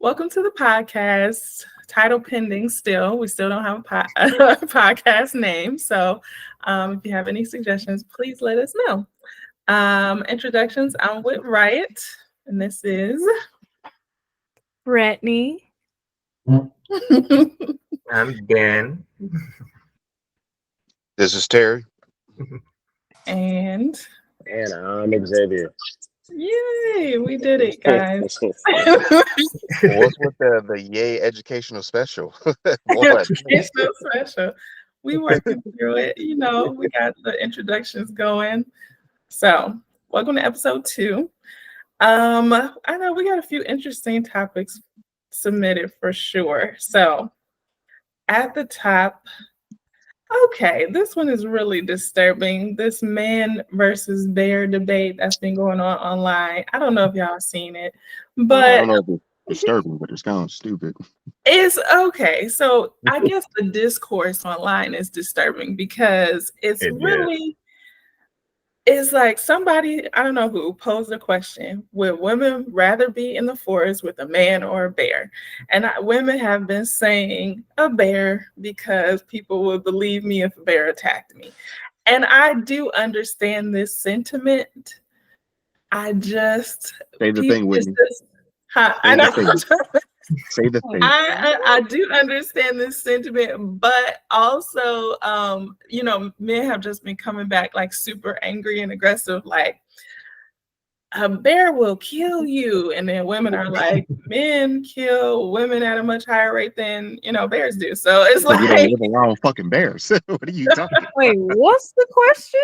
Welcome to the podcast. Title pending still. We still don't have a podcast name. So if you have any suggestions, please let us know. Introductions. I'm with Riot, and this is Brittany. I'm Ben. This is Terry. and I'm Xavier. yay, we did it, guys. What's with the Yay Educational Special? What? It's so special. We working through it. We got the introductions going. So welcome to episode 2. I know we got a few interesting topics submitted for sure. So at the top, okay, this one is really disturbing. This man versus bear debate that's been going on online. I don't know if y'all seen it, I but don't know if it's disturbing, but it's kind of stupid. it's okay. So I guess the discourse online is disturbing because it's like somebody, I don't know who, posed a question: would women rather be in the forest with a man or a bear? And women have been saying a bear because people would believe me if a bear attacked me. And I do understand this sentiment. I just Say the thing, Whitney. I know. Say the thing. I do understand this sentiment, but also, men have just been coming back like super angry and aggressive, like a bear will kill you. And then women are like, men kill women at a much higher rate than, bears do. So it's You don't like, live around fucking bears. What are you talking about? Wait, what's the question?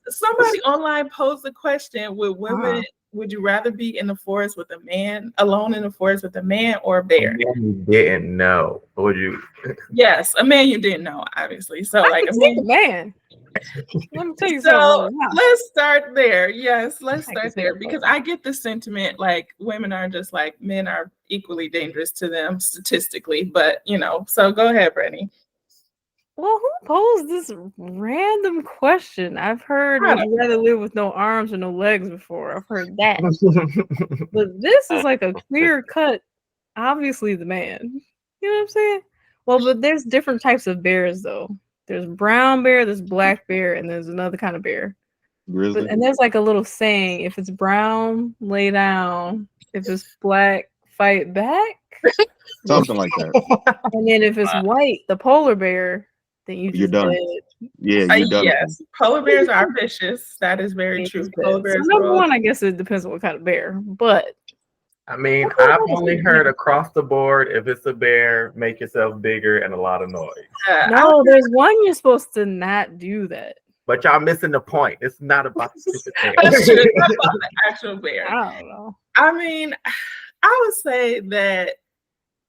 somebody online posed the question: would you rather be in the forest with a man, alone in the forest with a man or a bear? You didn't know. Would you? Yes, a man you didn't know, obviously. So I like can a take man. a man. Let me tell you So something. Right now. let's start there. Yes, let's I start can see there that. because I get the sentiment like women are just like men are equally dangerous to them statistically. But so go ahead, Brittany. Well, who posed this random question? I've heard I would you rather live with no arms or no legs before. I've heard that. But this is like a clear cut, obviously the man. You know what I'm saying? Well, but there's different types of bears though. There's brown bear, there's black bear, and there's another kind of bear. Grizzly? And there's like a little saying: if it's brown, lay down. If it's black, fight back. Something like that. And then if it's white, the polar bear, then You're just done. dead. Yeah, you're done. Yes, polar bears are vicious. That is very It's true. just Polar dead. bears. So number one, I guess it depends on what kind of bear. But I mean, I've only heard across the board: if it's a bear, make yourself bigger and a lot of noise. no, there's one you're supposed to not do that. But y'all missing the point. It's not about the stupid bear. That's true. It's not about the actual bear. I don't know. I mean, I would say that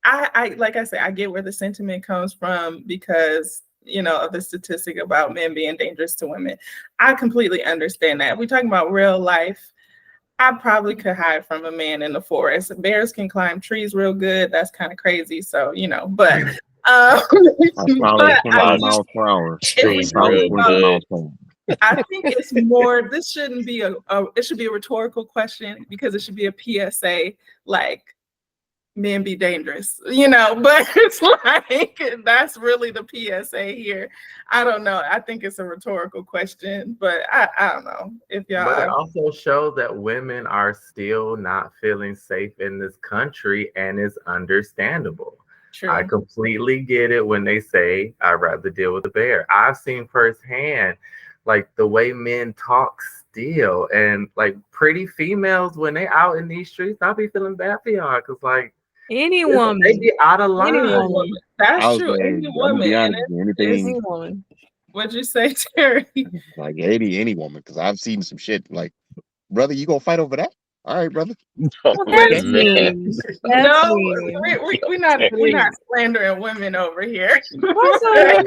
I like I said, I get where the sentiment comes from because of the statistic about men being dangerous to women. I completely understand that. We're talking about real life. I probably could hide from a man in the forest. Bears can climb trees real good. That's kind of crazy. So but Probably but 25 miles per hour. It's Probably really 20 miles per hour. I think it's more. This shouldn't be it should be a rhetorical question because it should be a PSA like men be dangerous, but it's like that's really the PSA here. I don't know. I think it's a rhetorical question, but I don't know if y'all. But it also shows that women are still not feeling safe in this country, and it's understandable. True. I completely get it when they say I'd rather deal with a bear. I've seen firsthand like the way men talk still, and like pretty females when they out in these streets, I'll be feeling bad for y'all because like Any woman. they be out of line. Any woman. That's true. Any woman. Any woman. What'd you say, Terry? Like any woman, because I've seen some shit like, brother, you gonna fight over that? All right, brother. Well, that's mean. No, we're not slandering women over here. What's a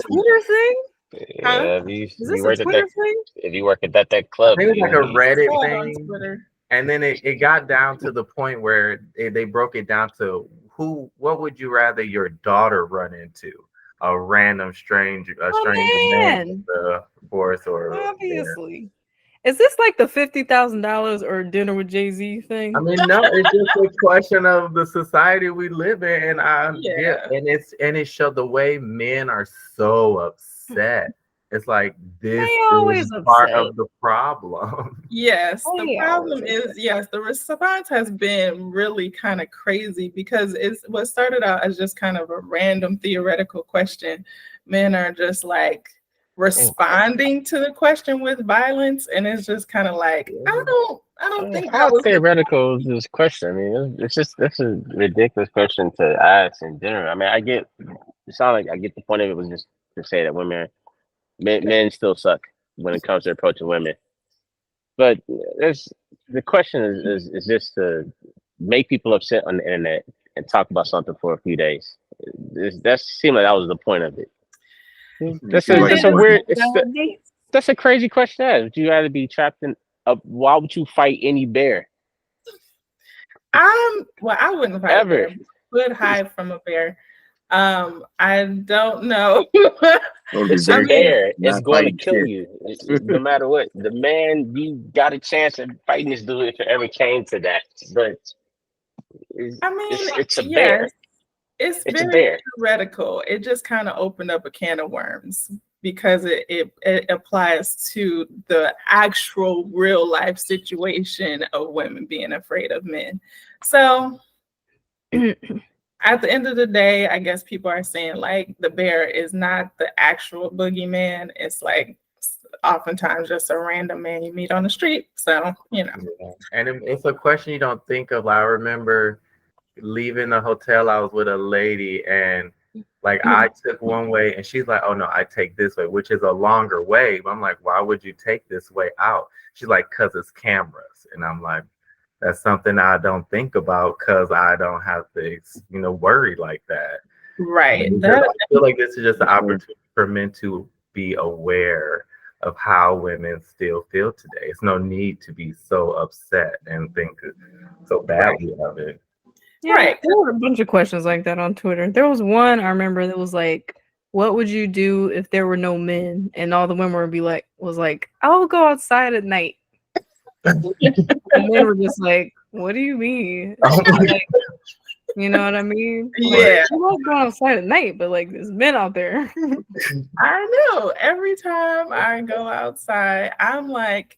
Twitter thing? Yeah, Is this a Twitter thing? if you work at that club, It was like a Reddit On thing, Twitter. and then it got down to the point where they broke it down to what would you rather your daughter run into? A random stranger man in the forest or obviously. Is this like the $50,000 or dinner with Jay-Z thing? I mean, no, it's just a question of the society we live in, and Yeah. and it showed the way men are so upset. It's like this They always is part upset. of the problem. Yes, the They problem always is, yes, the response has been really kind of crazy because it's what started out as just kind of a random theoretical question. Men are just like responding to the question with violence, and it's just kind of like, I don't think that How was the theoretical is this question? I mean, it's just that's a ridiculous question to ask in general. I mean, I get it sounds like I get the point of it was just to say that men still suck when it comes to approaching women. But the question is just to make people upset on the internet and talk about something for a few days. That seemed like that was the point of it. That's Seems like a it's weird. Validate. That's a crazy question to ask. Would you rather be trapped in a? Why would you fight any bear well, I wouldn't fight a ever? bear. Would hide from a bear. I don't know. gonna be It's a very bear. It's not going to fighting kill shit. you, no matter what. The man, you got a chance at fighting this dude if it ever came to that. But I mean, it's a yes, bear. it's It's a very bear. theoretical. It just kind of opened up a can of worms because it applies to the actual real life situation of women being afraid of men. So at the end of the day, I guess people are saying like the bear is not the actual boogeyman. It's like oftentimes just a random man you meet on the street. So, you know. And it's a question you don't think of. I remember leaving the hotel. I was with a lady, and like I took one way, and she's like, "Oh no, I take this way," which is a longer way. But I'm like, "Why would you take this way out?" She's like, "Cause it's cameras," and I'm like, "That's something I don't think about because I don't have to, worry like that." Right. Because I feel like this is just an opportunity for men to be aware of how women still feel today. It's no need to be so upset and think so badly of it. Yeah, Right. there were a bunch of questions like that on Twitter. There was one I remember that was like, "What would you do if there were no men?" And all the women would be like, "I'll go outside at night." And men were just like, "What do you mean?" Like, you know what I mean? Yeah. I love going outside at night, but like there's men out there. I know. Every time I go outside, I'm like,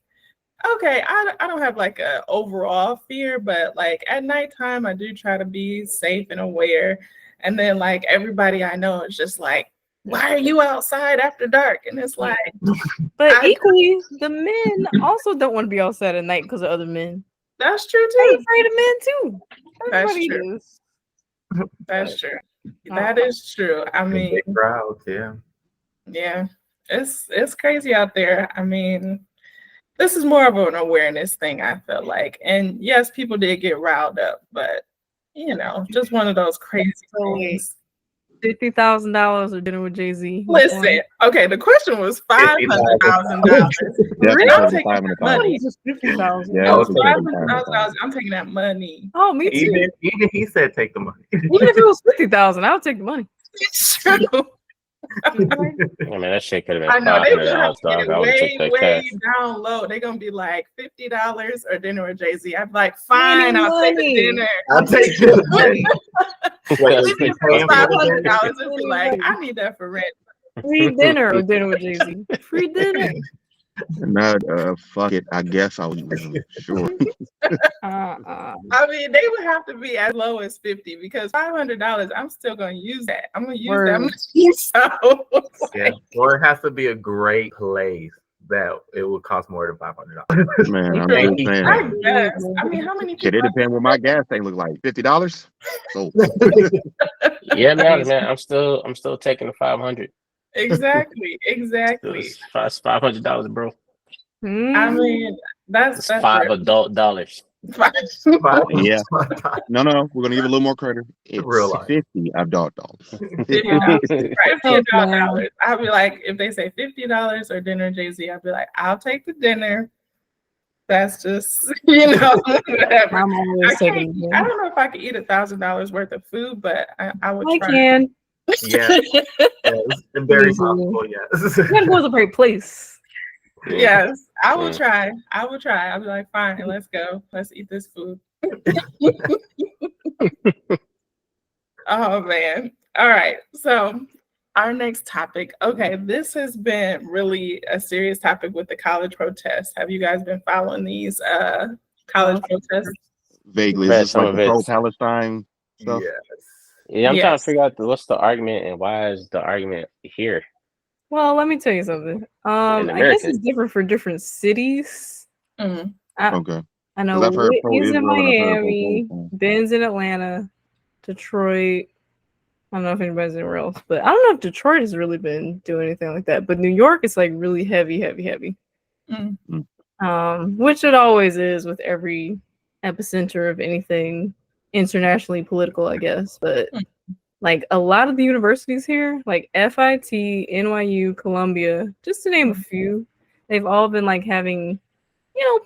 okay, I don't have like a overall fear, but like at nighttime, I do try to be safe and aware. And then like everybody I know is just like, why are you outside after dark? And it's like, But equally, the men also don't want to be outside at night because of other men. that's true They're too. afraid of men too. That's Everybody true. is. That's true. That is true. I mean, Big crowds, yeah. yeah, it's crazy out there. I mean, this is more of an awareness thing, I feel like. And yes, people did get riled up, but just one of those crazy things. $50,000 or dinner with Jay-Z. Listen, okay, the question was $500,000. Definitely I'm taking taking that 500,000. money. Just 50,000. Yeah, I was taking $500,000. I'm taking that money. Oh, me too. Even he said take the money. Even if it was 50,000, I would take the money. It's true. I mean, that shit could have I been know they would $500, have to dog. get I it would have took way, that way cash. down low. They're gonna be like $50 or dinner with Jay-Z. I'd be like, fine, I'll take the dinner. I'll take the money. Even if it was $500, $500, it'd be like, I need that for rent. Free dinner or dinner with Jay-Z. Free dinner. No, fuck it. I guess I'll eat with him. Sure. I mean, they would have to be as low as 50 because $500, I'm still gonna use that. I'm gonna use that money. So Yeah. Or it has to be a great place that it would cost more than $500. Man, I'm True. just saying. I guess. I mean, how many Shit, it people? depends what my gas tank look like. $50? So Yeah, man. I'm still taking the 500. Exactly. It's $500, bro. I mean, that's It's $5 real. adult dollars. yeah. No. We're gonna give it a little more credit. It's Real life. $50 adult dollars. $50. Right, $50. I'll be like, if they say $50 or dinner Jay-Z, I'll be like, I'll take the dinner. That's just, whatever. I'm always I taking dinner. don't know if I could eat $1,000 worth of food, but I would I try. can. Yeah. It's very possible, yes. You gotta go to a great place. Yes, I will Mm. try. I will try. I'll be like, fine, let's go. Let's eat this food. Oh man. All right. So our next topic. Okay, this has been really a serious topic with the college protests. Have you guys been following these college protests? Vaguely, is Read this some like of the it. pro-Palestine stuff? Yes. Yeah, I'm trying to Yes. figure out what's the argument and why is the argument here Well, let me tell you something. in I guess America? it's different for different cities. Mm. I, Okay. I 'Cause know I've heard Whitney's in pro-Israel and I've heard Miami, pro-Palestine. Ben's in Atlanta, Detroit. I don't know if anybody's anywhere else, but I don't know if Detroit has really been doing anything like that. But New York is like really heavy, heavy, heavy. Mm. Which it always is with every epicenter of anything internationally political, I guess. But like a lot of the universities here, like FIT, NYU, Columbia, just to name a few, they've all been like having,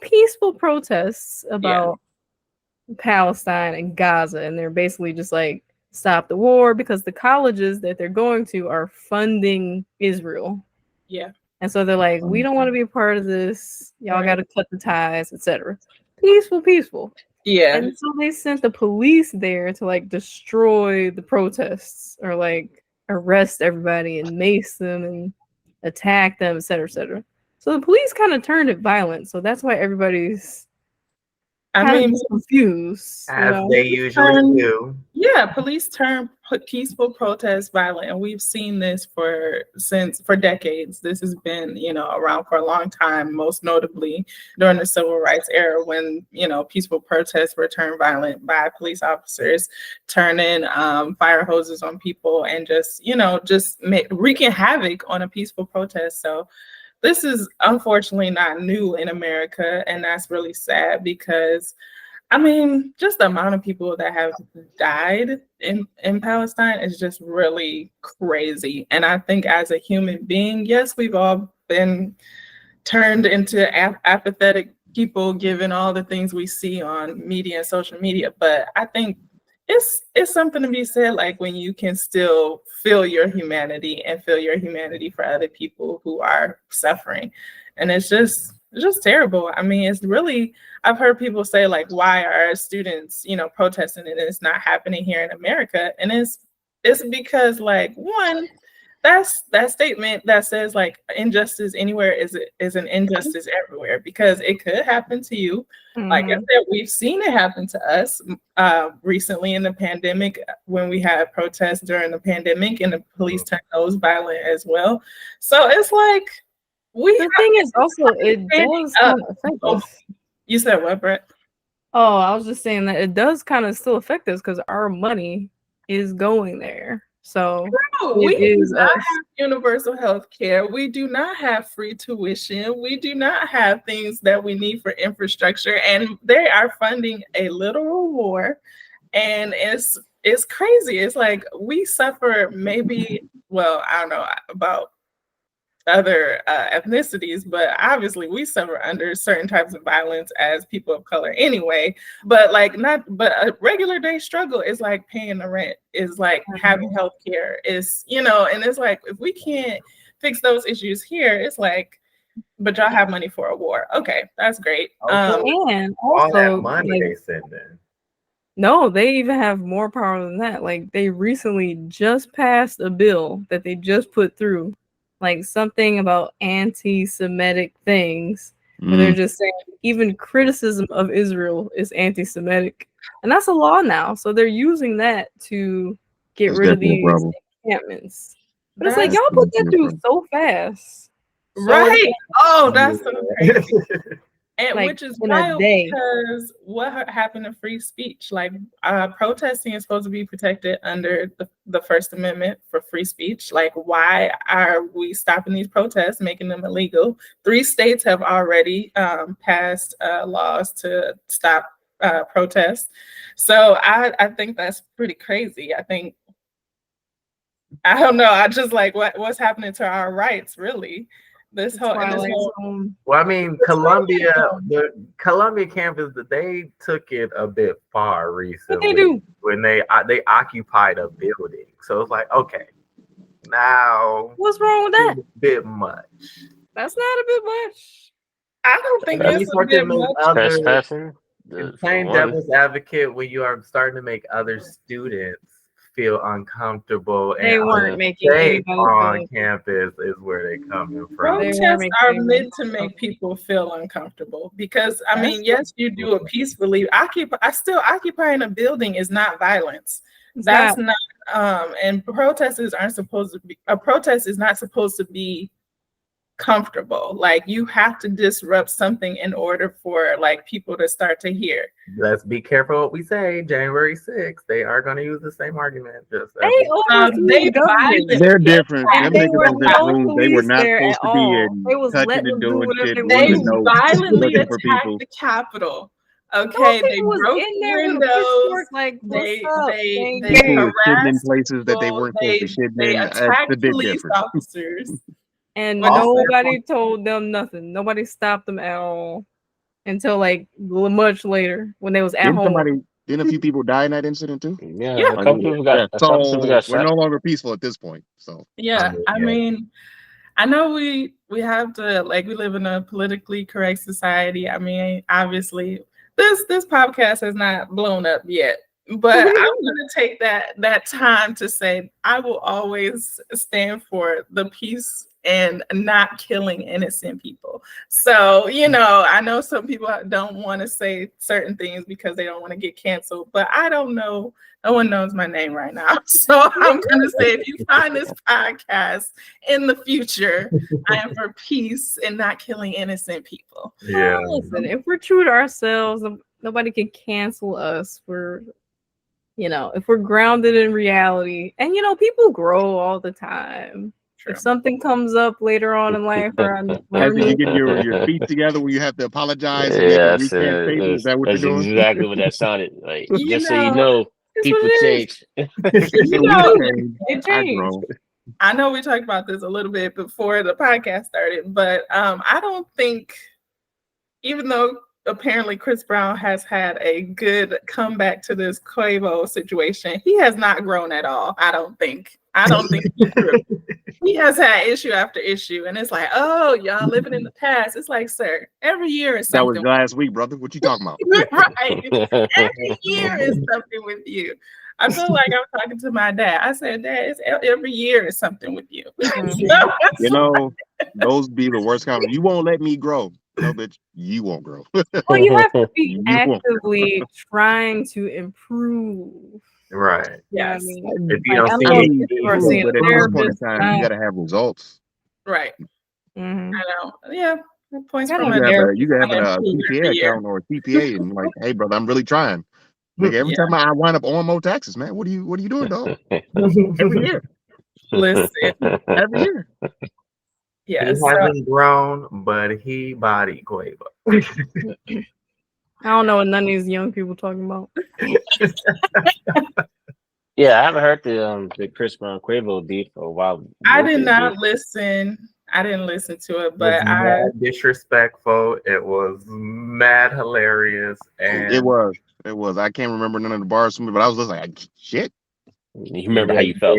peaceful protests about Palestine and Gaza, and they're basically just like stop the war because the colleges that they're going to are funding Israel. Yeah. And so they're like, we don't want to be a part of this. Y'all Right. got to cut the ties, etc. Peaceful. Yeah. And so they sent the police there to like destroy the protests or like arrest everybody and mace them and attack them, etc. So the police kind of turned it violent. So that's why everybody's I kind mean, of confused. As they usually do. yeah, police turn peaceful protests violent, and we've seen this for decades. This has been, around for a long time, most notably during the civil rights era when, peaceful protests were turned violent by police officers turning fire hoses on people and just wreaking havoc on a peaceful protest. So this is unfortunately not new in America, and that's really sad because, I mean, just the amount of people that have died in Palestine is just really crazy. And I think as a human being, yes, we've all been turned into apathetic people given all the things we see on media and social media, but I think it's something to be said, like when you can still feel your humanity and feel your humanity for other people who are suffering. And it's just terrible. I mean, it's really, I've heard people say like, why are students, protesting and it's not happening here in America? And it's because like, one, that's that statement that says like injustice anywhere is an injustice everywhere, because it could happen to you. Like I said, we've seen it happen to us recently in the pandemic when we had protests during the pandemic and the police turned those violent as well. So it's like the thing is also it does kind of affect us. You said what, Brett? Oh, I was just saying that it does kind of still affect us because our money is going there. So we do not have universal health care. We do not have free tuition. We do not have things that we need for infrastructure. And they are funding a literal war. And it's crazy. It's like we suffer maybe, well, I don't know about other ethnicities, but obviously we suffer under certain types of violence as people of color anyway. But a regular day struggle is like paying the rent, is like having health care, is, and it's like if we can't fix those issues here, it's like, but y'all have money for a war. Okay, that's great. And all also that money like, they send in. no, they even have more power than that. Like they recently just passed a bill that they just put through, like something about anti-Semitic things, where they're just saying even criticism of Israel is anti-Semitic, and that's a law now. So they're using that to get rid of these encampments. But it's like y'all put that through so fast, right? Oh, that's so crazy. And like, which is wild because what happened to free speech? Like protesting is supposed to be protected under the First Amendment for free speech. Like, why are we stopping these protests, making them illegal? 3 states have already passed laws to stop protests. So I think that's pretty crazy. I don't know. I just like what's happening to our rights, really. Well, I mean, the Columbia campus, they took it a bit far recently when they occupied a building. So it's like, okay, now what's wrong with that? A bit much. That's not a bit much. I don't think When you it's a start to bit make much. others Trespassing. playing devil's advocate when you are starting to make other students feel uncomfortable They and weren't making unsafe anybody on feel. campus is where they coming They from. weren't Protests making are anybody meant to feel make people feel uncomfortable because I That's mean, yes, you do it peacefully. I still occupying a building is not violence. It's That's not. not and protesters aren't supposed to be a protest is not supposed to be comfortable. Like you have to disrupt something in order for like people to start to hear. Let's be careful what we say. January 6th, they are going to use the same argument. Just They overthrew They the government. They're different. And Them they niggas were was in no rooms they were police not there supposed at to be all. in, They was touching letting and them do doing whatever shit, they They leaving wanted. notes, violently looking for attacked people. the Capitol. Those Okay, they people was broke in the there with a windows. pitchfork, like, what's They up? they they People was shitting in harassed places that they people. weren't supposed to They shit they in. That's attacked a bit police different. officers. And When it's nobody told them nothing. Nobody stopped them at all until like much later when they was at home. Didn't a few people die in that incident too? Yeah, Yeah. a couple people got So we're shot. no longer peaceful at this point. So Yeah, I Yeah. mean, I know we have to like we live in a politically correct society. I mean, obviously, this podcast has not blown up yet, but I'm going to take that time to say I will always stand for the peace and not killing innocent people. So, you know, I know some people don't want to say certain things because they don't want to get canceled, but I don't know. No one knows my name right now. So I'm going to say if you find this podcast in the future, I am for peace and not killing innocent people. Yeah. Listen, if we're true to ourselves, nobody can cancel us. If we're grounded in reality, and people grow all the time. True. If something comes up later on in life, after you get your feet together, when you have to apologize and make a Yes, recant statement, is that what you're that's doing? exactly what that sounded like. You Just so know, you know, it's people what it change. You know, it I changed. grow. I know we talked about this a little bit before the podcast started, but I don't think, even though apparently Chris Brown has had a good comeback to this Quavo situation, he has not grown at all. I don't think he grew. He has had issue after issue, and it's like, oh, y'all living in the past. It's like, sir, every year is That was something. last week, brother. What you talking about? Right. Every year is something with you. I feel like I'm talking to my dad. I said, Dad, every year is something with you. You know, those be the worst comments. You won't let me grow. No, bitch, you won't grow. Well, you have to be You won't. actively trying to improve. Right. Yes. You know what I mean? If you Like, don't I see know any people are improvement, seeing But a at this point in therapist. time, you gotta have results. Right. Mhm. I know. Yeah. Points I from know my You can have a improve CPA every year. account or a CPA and like, hey, brother, I'm really trying. Nigga, every time I wind up owing more taxes, man. What are you doing, dog? Every year. Listen. Every year. Yes. he hasn't grown, but he body Quavo. I don't know what none of these young people talking about. Yeah, I haven't heard the Chris Brown Quavo beef for a while. I did not listen. I didn't listen to it, but mad disrespectful. It was mad hilarious, and It was. I can't remember none of the bars, but I was just like, shit. You remember how you felt?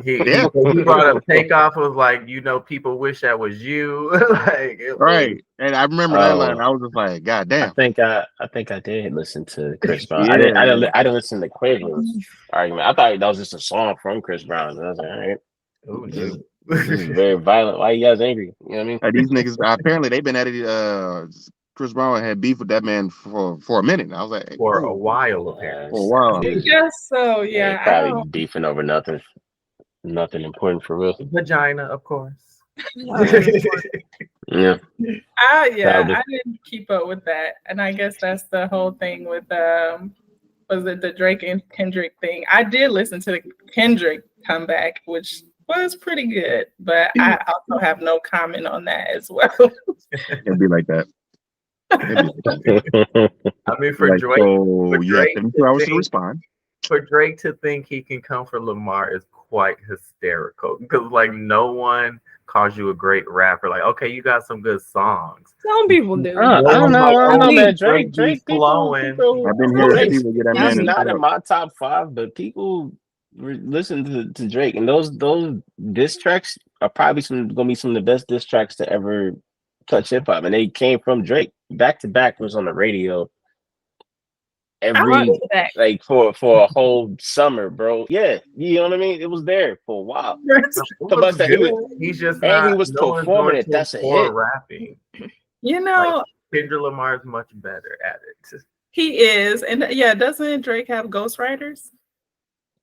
He Yeah. brought up Takeoff was like, people wish that was you. Like, Right. And I remember that line. I was just like, God damn. I think I did listen to Chris Brown. Yeah. I didn't listen to Quavo's argument. I thought that was just a song from Chris Brown. And I was like, all right. Who This knew? is very violent. Why you guys angry? You know what I mean? These niggas apparently they've been at it. Chris Brown had beef with that man for a minute. And I was like, hey, For bro, a while, apparently. for a while. I guess so. Yeah. They probably beefing over nothing important for real. Vagina, of course. Yeah. I didn't keep up with that, and I guess that's the whole thing with was it the Drake and Kendrick thing? I did listen to the Kendrick comeback, which was pretty good, but I also have no comment on that as well. It'd be like that. I mean, for Like, Drake, so you have 72 hours to respond. For Drake to think he can come for Lamar is quite hysterical because, like, no one calls you a great rapper. Like, okay, you got some good songs. Some people do. I don't know, man. Drake flowing. I've been hearing people get that man He's in not the in my top 5, but people listen to Drake, and those diss tracks are probably gonna be some of the best diss tracks to ever touch hip hop, and they came from Drake. Back to Back was on the radio every Back. like for a whole summer, bro. Yeah, you know what I mean. It was there for a while. It The was bus that he good. was, He's just and he not was no one's performing going it. to That's a for hit. rapping. You know, Like, Kendrick Lamar is much better at it. he is, and yeah, doesn't Drake have ghostwriters?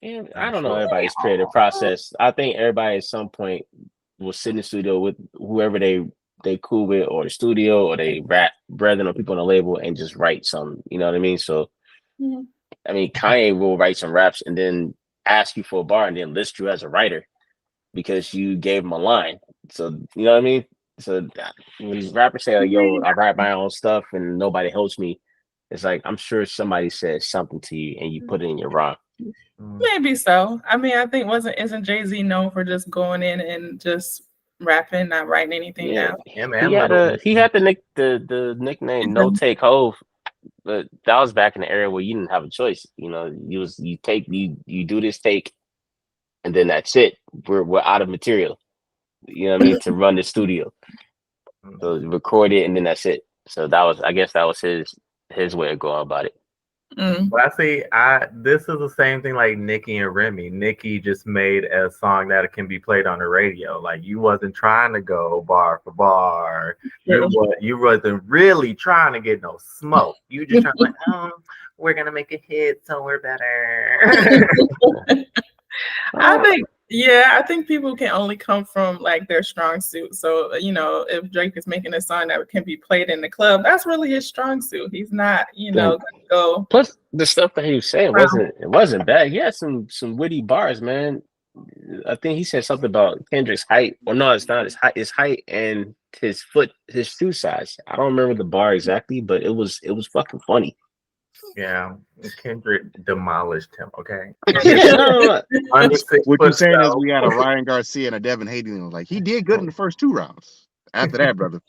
And I don't know everybody's creative process. I think everybody at some point will sit in the studio with whoever they cool with, or the studio, or they rap brethren or people on the label, and just write some. You know what I mean? So, I mean, Kanye will write some raps and then ask you for a bar and then list you as a writer because you gave him a line. So you know what I mean? So when these rappers say, like, "Yo, I write my own stuff and nobody helps me," it's like I'm sure somebody said something to you and you put it in your rhyme. Maybe so. I mean, I think isn't Jay-Z known for just going in and just rapping, not writing anything down? He had the nickname No Take Hove, but that was back in the era where you didn't have a choice. You know, you do this take, and then that's it. We're out of material. You know what I mean? To run the studio, so record it, and then that's it. So I guess that was his way of going about it. But I see, this is the same thing like Nicki and Remy. Nicki just made a song that can be played on the radio. Like, you wasn't trying to go bar for bar. You wasn't really trying to get no smoke. You just trying to like, we're gonna make a hit, so we're better. I think people can only come from like their strong suit. So, you know, if Drake is making a song that can be played in the club, that's really his strong suit. He's not, gonna go. Plus, the stuff that he was saying wasn't bad. He had some witty bars, man. I think he said something about Kendrick's height. Well, no, it's not his height and his shoe size. I don't remember the bar exactly, but it was fucking funny. Yeah, Kendrick demolished him. Okay. No. What you're saying is we got a Ryan Garcia and a Devin Haney. Like, he did good in the first 2 rounds. After that, brother.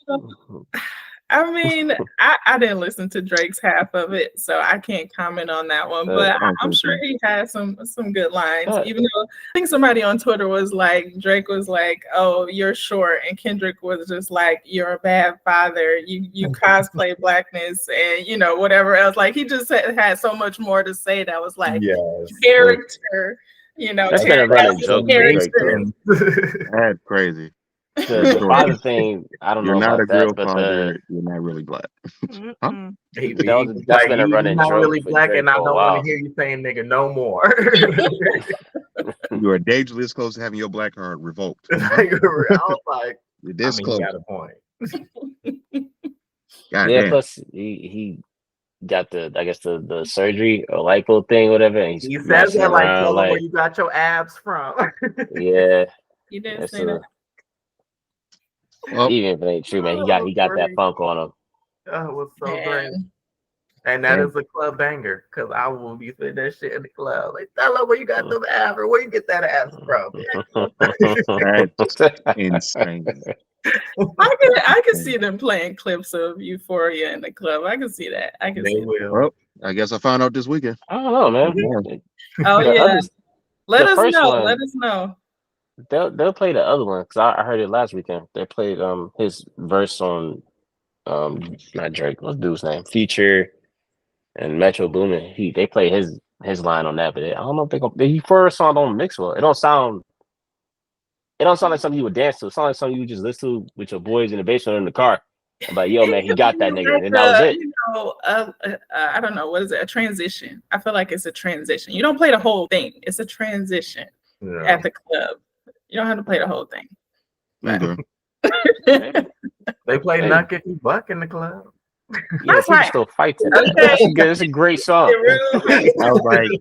I mean, I didn't listen to Drake's half of it, so I can't comment on that one. But I'm sure he had some good lines. Even though I think somebody on Twitter was like, Drake was like, "Oh, you're short," and Kendrick was just like, "You're a bad father. You cosplay blackness, and whatever else." Like, he just had so much more to say that was like character. That's been a running joke. That's crazy. The father thing, I don't know. You're not about a real that, father. You're not really black. Huh? That's been a running not joke. Really black, and I don't want to hear you saying "nigga" no more. You are dangerously close to having your black card revoked. I was like, you're this close. He got a point. Plus he got the surgery or lipo thing, whatever. And he says that like, tell him where you got your abs from. Yeah, he did say that. Well, even if it ain't true, man, he got that funk on him. Oh, it was so great. And that is a club banger, because I will be saying that shit in the club. Like, tell them where you got them abs, or where you get that ass from. That's insane. I can see them playing clips of Euphoria in the club. I can see that. They will. Well, I guess I found out this weekend. I don't know, man. Oh yeah. Let us know. They'll play the other one, because I heard it last weekend. They played his verse on not Drake, what's the dude's name? Future and Metro Boomin. They play his line on that, but I don't know if the first song don't mix well. It don't sound like something you would dance to. It sounds like something you would just listen to with your boys in the basement or in the car. I'm like, yo, man, he got that nigga, and that was it. I don't know, what is it? A transition. I feel like it's a transition. You don't play the whole thing. It's a transition at the club. You don't have to play the whole thing. They play "Knock If You Buck" in the club. That's right. Still fight it. Okay. It's a great song. I was like,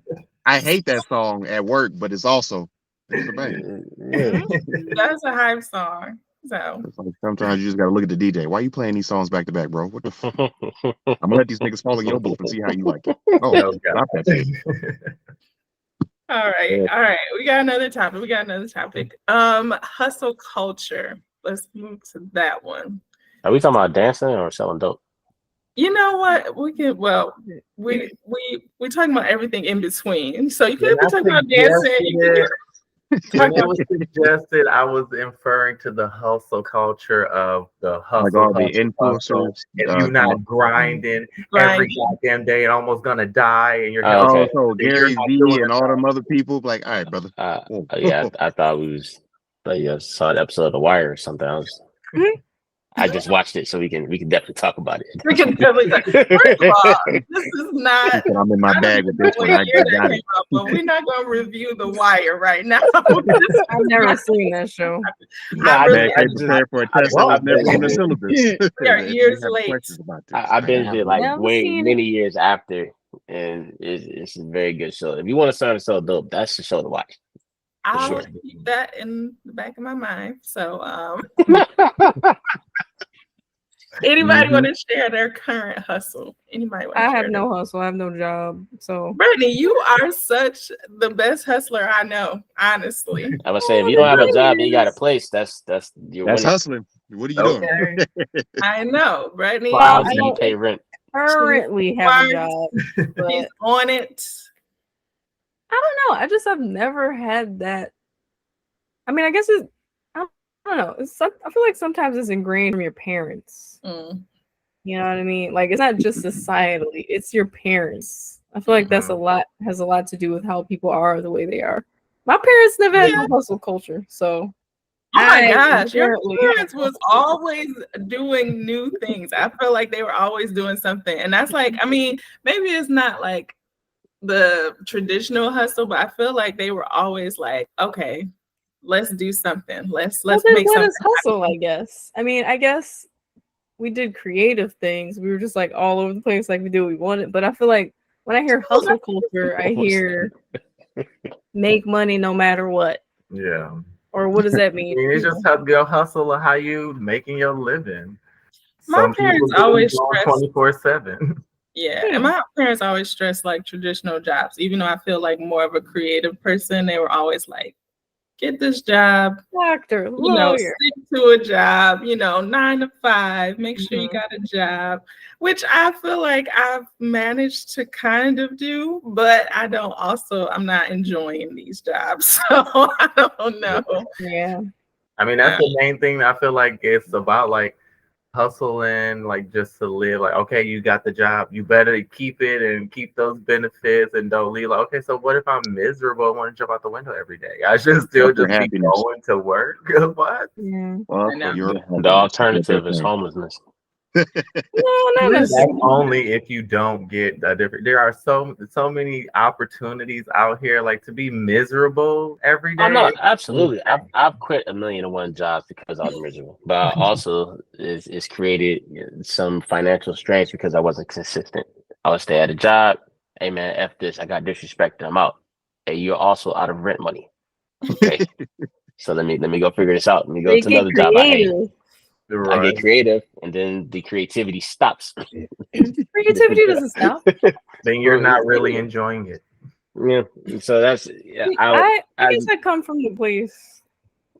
I hate that song at work, but it's a bang. That's a hype song. So like, sometimes you just gotta look at the DJ. Why are you playing these songs back to back, bro? What the I'm gonna let these niggas fall in your booth and see how you like it. Oh, stop that shit. All right. We got another topic. Hustle culture. Let's move to that one. Are we talking about dancing or selling dope? You know what? We talking about everything in between. So you could be talking about dancing. When it was suggested, I was inferring to the hustle culture of the Like hustle, all the hustle, hustle. influencers. If you're not grinding every Grinding. goddamn day and almost gonna die and your Oh, health, okay. so then you're Gary not V doing and it all right. them other people, like, all right, brother. Yeah, I thought we was like saw an episode of The Wire or something. I just watched it, so we can definitely talk about it. We can definitely talk. First of all, this is not. He said, I'm in my I don't bag with know this one. what I year that got came it. out, but we're not going to review The Wire right now. I've never seen that show. Nah, Man, I can't prepare for a test that was never on the syllabus. We are Man, years you have late. questions about this. I binged it like Never way seen many years after, and it's a very good show. If you want to start a show dope, that's the show to watch. I'll sure. keep that in the back of my mind. So, anybody want to share their current hustle? Anybody want to I share? have no hustle. I have no job. So Brittany, you are such the best hustler I know, honestly. I would say if you don't have a job and you got a place, that's you're That's winning. hustling. What are you doing? Okay. I know, Brittany. Well, Well, how I do you don't- pay rent? currently have a job. But He's on it. I don't know. I've never had that. I mean, I guess I don't know. I feel like sometimes it's ingrained from your parents. Mm. You know what I mean? Like it's not just societally; it's your parents. I feel like that's has a lot to do with how people are the way they are. My parents never had no hustle culture, so. Oh my gosh, your inherently parents was always doing new things. I feel like they were always doing something. And that's like, I mean, maybe it's not like the traditional hustle, but I feel like they were always like, okay, let's do something. Let's Well, make what something is hustle, I guess. I mean, I guess we did creative things. We were just like all over the place, like we did what we wanted. But I feel like when I hear hustle culture, I hear make money no matter what. Yeah. Or what does that I mean? mean, it's just how your hustle or how you making your living. My parents always stress 24/7. Yeah, and my parents always stress like traditional jobs. Even though I feel like more of a creative person, they were always like, get this job, doctor, you know, lawyer. stick to a job, you know, 9 to 5, make sure you got a job, which I feel like I've managed to kind of do, but I'm not enjoying these jobs. So I don't know. Yeah. I mean, that's the main thing I feel like it's about, like hustling, like just to live. Like, okay, you got the job, you better keep it and keep those benefits and don't leave. Like, okay, so what if I'm miserable? I want to jump out the window every day. I should still just be going to work. What? Yeah. Well, The alternative is homelessness. No, not That's necessarily. only if you don't get a different. There are so many opportunities out here, like to be miserable every day. I'm not absolutely. I've quit 1,000,001 jobs because I was miserable, but I also is created some financial strains because I wasn't consistent. I would stay at a job. Hey man, F this. I got disrespected. I'm out. Hey, you're also out of rent money. Okay, so let me go figure this out. Let me go to another job. I get creative, and then the creativity stops. Creativity doesn't stop. Then you're not really enjoying it. Yeah. So that's I guess I come from the place.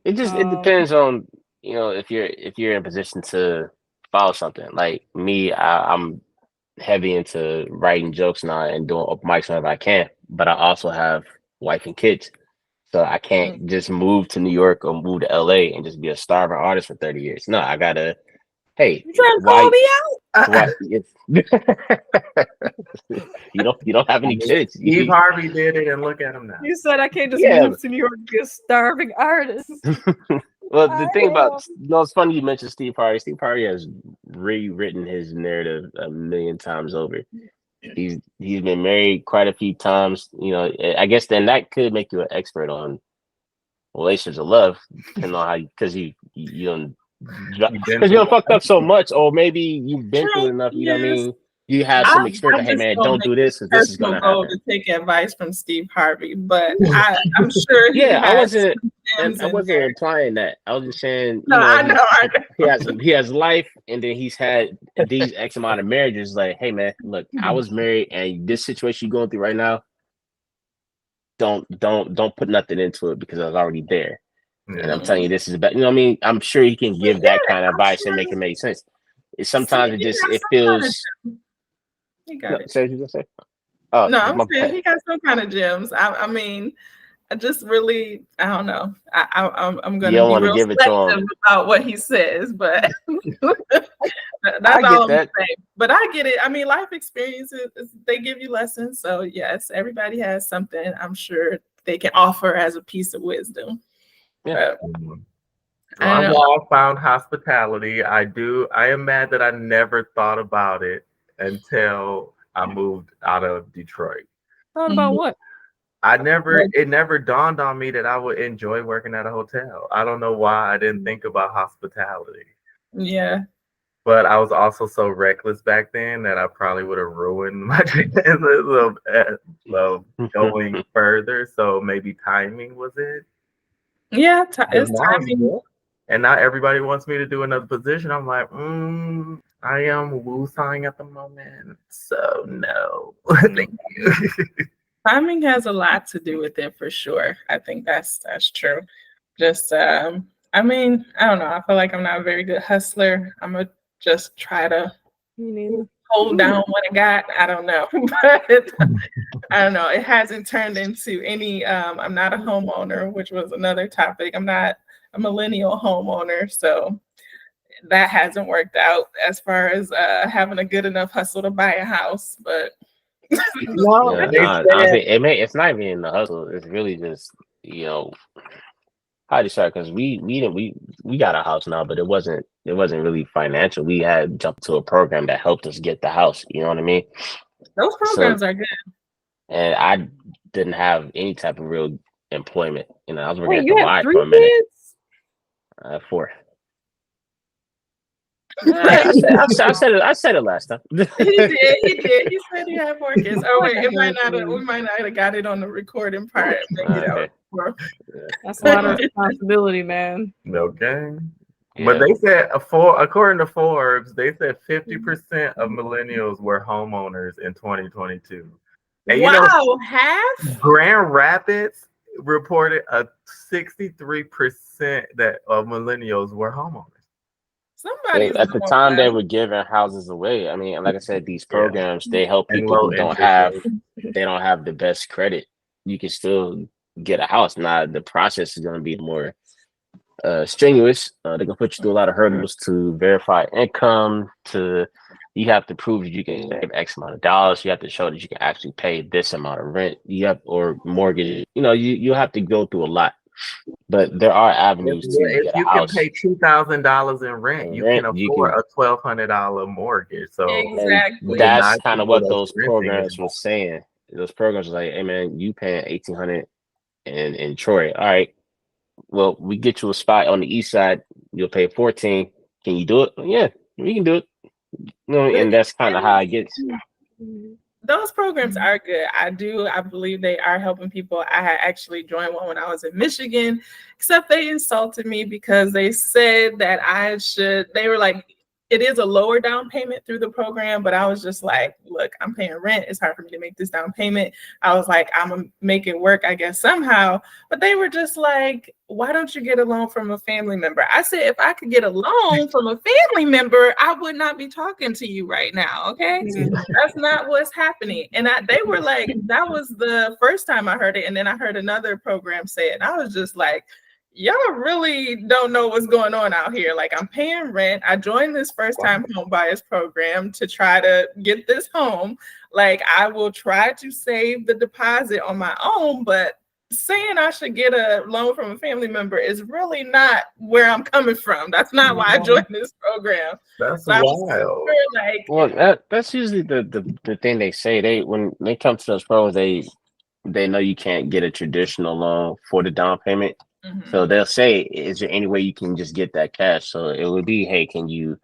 It depends on if you're in a position to follow something. Like me, I'm heavy into writing jokes now and doing open mics whenever I can. But I also have wife and kids. So I can't just move to New York or move to LA and just be a starving artist for 30 years. No, I gotta. Hey, you trying to call me out? You don't have any kids. Steve Harvey did it, and look at him now. You said I can't just move to New York and be a starving artist. Well, the thing about it's funny you mentioned Steve Harvey. Steve Harvey has rewritten his narrative 1,000,000 times over. He's been married quite a few times. I guess then that could make you an expert on relationships of love, depending on how because you don't fucked up so much, or maybe you've been through enough. You know what I mean? You have some experience. Hey man, don't do this because this is gonna happen. To take advice from Steve Harvey, but I'm sure. I wasn't implying that. I was just saying. I know. He has life, and then he's had these X amount of marriages. Like, hey man, look, I was married, and this situation you're going through right now, don't put nothing into it because I was already there. Yeah. And I'm telling you, this is about. You know what I mean? I'm sure he can give that kind of advice and make it make sense. Sometimes it feels. He got it. Say what you gonna say? No, I'm saying he got some kind of gems. I mean, I just really, I don't know. I'm You gonna don't be want to real give it to selective him. about what he says, but that's I get all I'm that. saying. But I get it. I mean, life experiences, they give you lessons. So yes, everybody has something I'm sure they can offer as a piece of wisdom. Yeah. But Well, I don't I've know. all found hospitality. I am mad that I never thought about it until I moved out of Detroit. Thought about what? It never dawned on me that I would enjoy working at a hotel. I don't know why I didn't think about hospitality. Yeah. But I was also so reckless back then that I probably would have ruined my chances of going further. So maybe timing was it. Yeah, But it's now it's timing. good. And now everybody wants me to do another position. I'm like, I am woo-sawing at the moment. So no. Thank you. Timing has a lot to do with it for sure. I think that's true. Just I mean, I don't know. I feel like I'm not a very good hustler. I'm gonna just try to Me neither. hold down what I got. I don't know. But I don't know. It hasn't turned into any I'm not a homeowner, which was another topic. I'm not a millennial homeowner, so that hasn't worked out as far as having a good enough hustle to buy a house. But No, Yeah, they nah, said honestly, it's not even in the hustle. It's really just, how do you start? Because we got a house now, but it wasn't really financial. We had jumped to a program that helped us get the house. You know what I mean? those So, programs are good. and I didn't have any type of real employment. I was working Wait, at you the have Y 3 for a minute. kids? 4. I said it last time. He did. He said he had 4 kids. Oh wait, we might not have got it on the recording part. Maybe that Okay. was That's a lot of responsibility, man. okay. Yeah. But they said according to Forbes, they said 50% of millennials were homeowners in 2022. And wow, half? Grand Rapids reported a 63% that of millennials were homeowners. Somebody's At the doing time they well. were giving houses away. I mean, like I said, these Yeah. programs, they help And people low who interest rates. they don't have the best credit. You can still get a house. Now the process is going to be more strenuous. They're gonna put you through a lot of hurdles to verify income. You have to prove that you can save X amount of dollars. You have to show that you can actually pay this amount of rent. Or mortgage. You have to go through a lot. But there are avenues to If get a you can house. pay $2,000 in rent, you can You afford can. a $1,200 mortgage. So Exactly. That's not kind of people what that's those renting programs anymore. were saying. Those programs were like, "Hey man, you paying 1,800 in Troy. All right, well, we get you a spot on the east side. You'll pay 14. Can you do it? Yeah, we can do it. And that's kind of how it gets. Those programs are good. I believe they are helping people. I had actually joined one when I was in Michigan, except they insulted me because they said that they were like, it is a lower down payment through the program, but I was just like, look, I'm paying rent. It's hard for me to make this down payment. I was like, I'm gonna make it work, I guess, somehow. But they were just like, why don't you get a loan from a family member? I said, if I could get a loan from a family member, I would not be talking to you right now. Okay. That's not what's happening. And they were like, that was the first time I heard it. And then I heard another program say it. And I was just like, y'all really don't know what's going on out here. Like, I'm paying rent. I joined this first time home buyers program to try to get this home. Like, I will try to save the deposit on my own, but saying I should get a loan from a family member is really not where I'm coming from. That's not why I joined this program. That's So wild. like, Well, that's usually the thing they say. When they come to those programs, they know you can't get a traditional loan for the down payment. So they'll say, is there any way you can just get that cash? So it would be, hey, can you?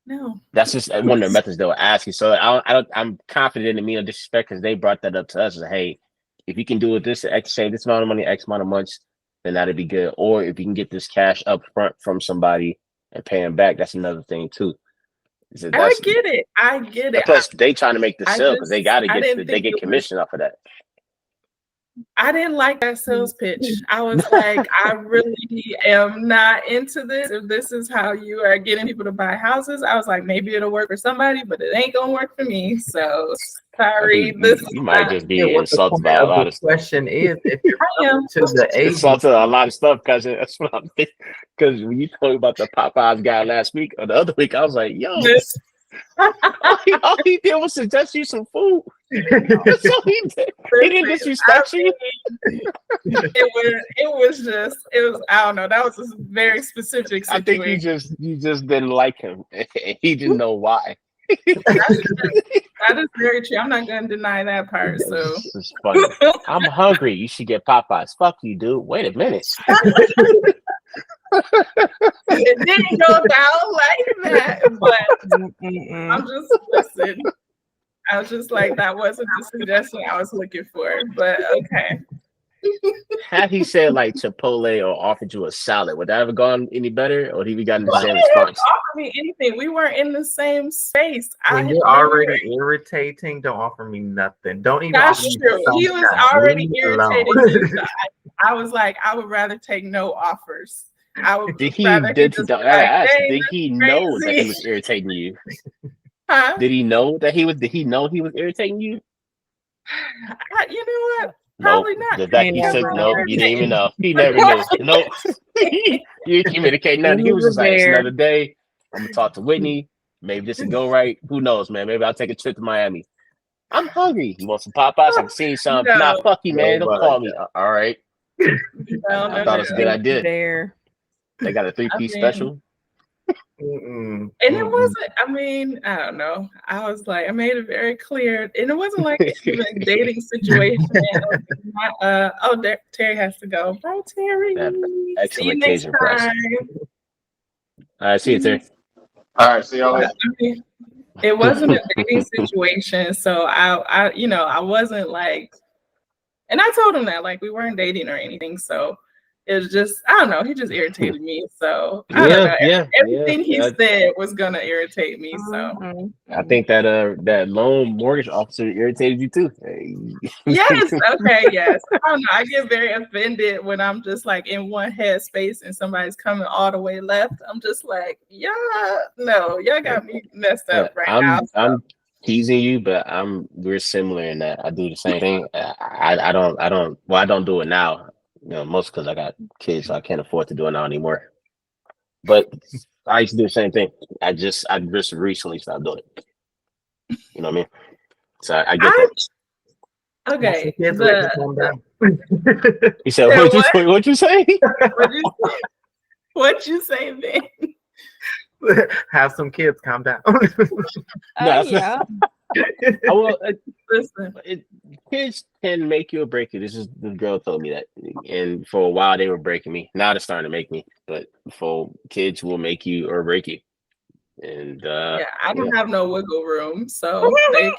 No. That's just one of the methods they'll ask you. So I'm confident in me, no disrespect, because they brought that up to us. Hey, if you can do it say this amount of money, X amount of months, then that'd be good. Or if you can get this cash up front from somebody and pay them back, that's another thing too. I get it. Plus, they trying to make the I sale because they got to I didn't they think get it was commission off of that. I didn't like that sales pitch. I was like, I really am not into this. If this is how you are getting people to buy houses, I was like, maybe it'll work for somebody, but it ain't gonna work for me. So sorry, You might just be what the insulted point by a of lot the of stuff. question is, if you're I am. to the age, Insulted a lot of stuff, cousin. That's what I'm thinking. Because when you told me about the Popeyes guy last week or the other week, I was like, yo, This- all he did was suggest you some food. That's all he did. He didn't disrespect you. it was I don't know. That was a very specific I think situation. you just didn't like him. He didn't know why. That is very true. I'm not gonna deny that part. So This is funny. I'm hungry. You should get Popeyes. Fuck you, dude. Wait a minute. it didn't go down like that, but I'm just listen. I was just like, that wasn't the suggestion I was looking for, but okay. Had he said like Chipotle or offered you a salad, would that have gone any better, or he gotten the Well, same he didn't response? offer me anything. We weren't in the same space. when you're already irritating, don't offer me nothing. Don't even. That's offer me true. He was something. already Leave me irritated. alone. Too, so I was like, I would rather take no offers. I would Did he rather did, just he, be like, "Dang, did he know that he crazy." was irritating you? Huh? Did he know that he was? Did he know he was irritating you? You know what? No, Probably not. the fact he said no, you didn't even know. He never knew. Nope. You communicate nothing. He was just like, it's another day. I'm gonna talk to Whitney. Maybe this will go right. Who knows, man? Maybe I'll take a trip to Miami. I'm hungry. You want some Popeyes? I can see some. No. Nah, fuck you, man. Don't No, call me. All right. No, I thought it was a good idea. There. They got a 3-piece mean, special. Mm-mm. And it wasn't, I mean, I don't know. I was like, I made it very clear. And it wasn't like even a dating situation. Terry has to go. Bye, Terry. Yeah, See excellent you next occasion for us. time. All right, see you, Terry. All right, see y'all later. I mean, it wasn't a dating situation. So I wasn't like, and I told him that, like, we weren't dating or anything. So it was just, I don't know, he just irritated me. So I don't know. Everything he said was gonna irritate me. So I think that loan mortgage officer irritated you too. yes, okay, yes. I don't know. I get very offended when I'm just like in one headspace and somebody's coming all the way left. I'm just like, y'all got me messed up now. I'm teasing you, but we're similar in that I do the same thing. I don't do it now. You know, most because I got kids, so I can't afford to do it now anymore. But I used to do the same thing. I just recently stopped doing it. You know what I mean? So I get that. Okay. He said, "What'd you say? What'd you say, then?" Have some kids. Calm down. Yeah. Listen. Kids can make you or break you. This girl told me that, and for a while they were breaking me. Now they're starting to make me, but for kids will make you or break you. And I don't have no wiggle room, so they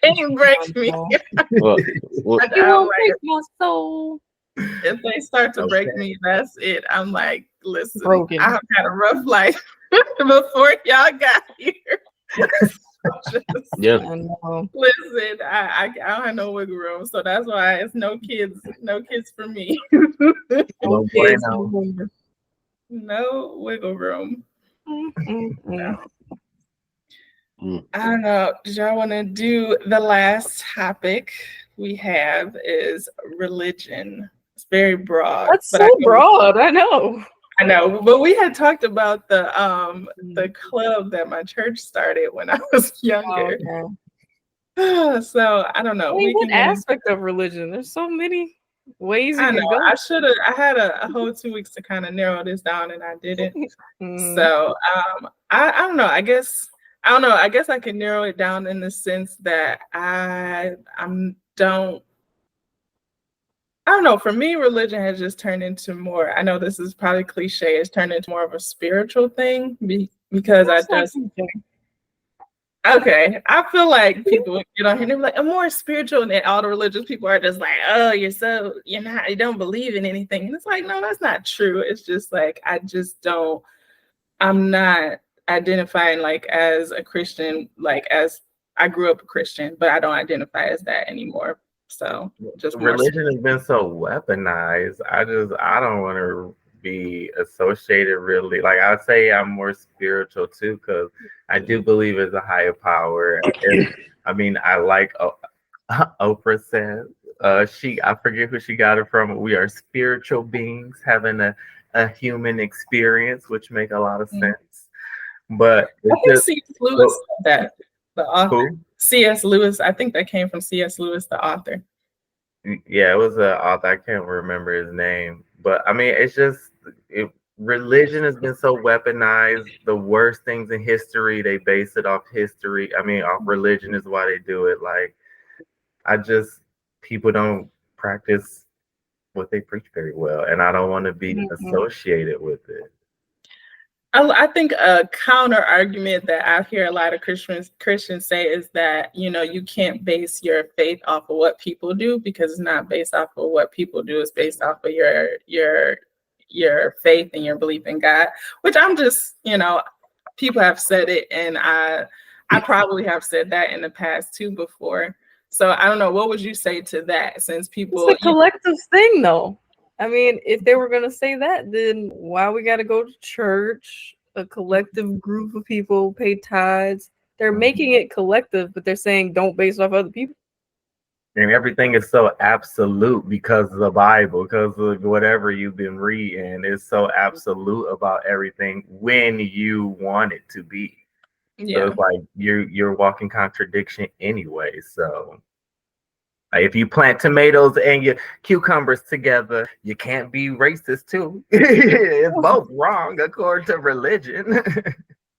can't break me. Well, You won't break my soul. If they start to break me, that's it. I'm like, listen, Broken. I've had a rough life before y'all got here. yeah. I know. Listen, I don't have no wiggle room, so that's why it's no kids for me. No Kids, bueno. No wiggle room. Mm-mm-mm. I don't know. Did y'all want to do the last topic we have is religion. It's very broad. That's so broad. I know. I know, but we had talked about the club that my church started when I was younger. Okay. So I don't know. I mean, what aspect of religion? There's so many ways you I can know. go. I had a whole 2 weeks to kind of narrow this down, and I didn't. So I don't know. I guess I can narrow it down in the sense that I don't know. For me, religion has just turned into more. I know this is probably cliche. It's turned into more of a spiritual thing because okay. I feel like people would get on here and they're like, I'm more spiritual, and then all the religious people are just like, oh, you don't believe in anything. And it's like, no, that's not true. It's just like I'm not identifying like as a Christian, like as I grew up a Christian, but I don't identify as that anymore. So just more religion has been so weaponized. I don't want to be associated really. Like I say, I'm more spiritual too because I do believe there's a higher power. I mean, I like Oprah said. I forget who she got it from. We are spiritual beings having a human experience, which make a lot of sense. But I think C.S. Lewis said that, the author. Who? C.S. Lewis. I think that came from C.S. Lewis, the author. Yeah, it was an author. I can't remember his name, but I mean, it's just religion has been so weaponized. The worst things in history, they base it off history. I mean, off religion is why they do it. Like, people don't practice what they preach very well, and I don't want to be associated with it. I think a counter argument that I hear a lot of Christians say is that, you can't base your faith off of what people do because it's not based off of what people do. It's based off of your faith and your belief in God, which I'm just, people have said it, and I probably have said that in the past too before. So I don't know. What would you say to that? Since people, it's a collective thing, though. I mean, if they were going to say that, then why we got to go to church? A collective group of people pay tithes. They're making it collective, but they're saying don't base it off other people. And everything is so absolute because of the Bible, because of whatever you've been reading. It's so absolute about everything when you want it to be. Yeah. So it's like you're walking contradiction anyway. So if you plant tomatoes and your cucumbers together, you can't be racist too. It's both wrong according to religion.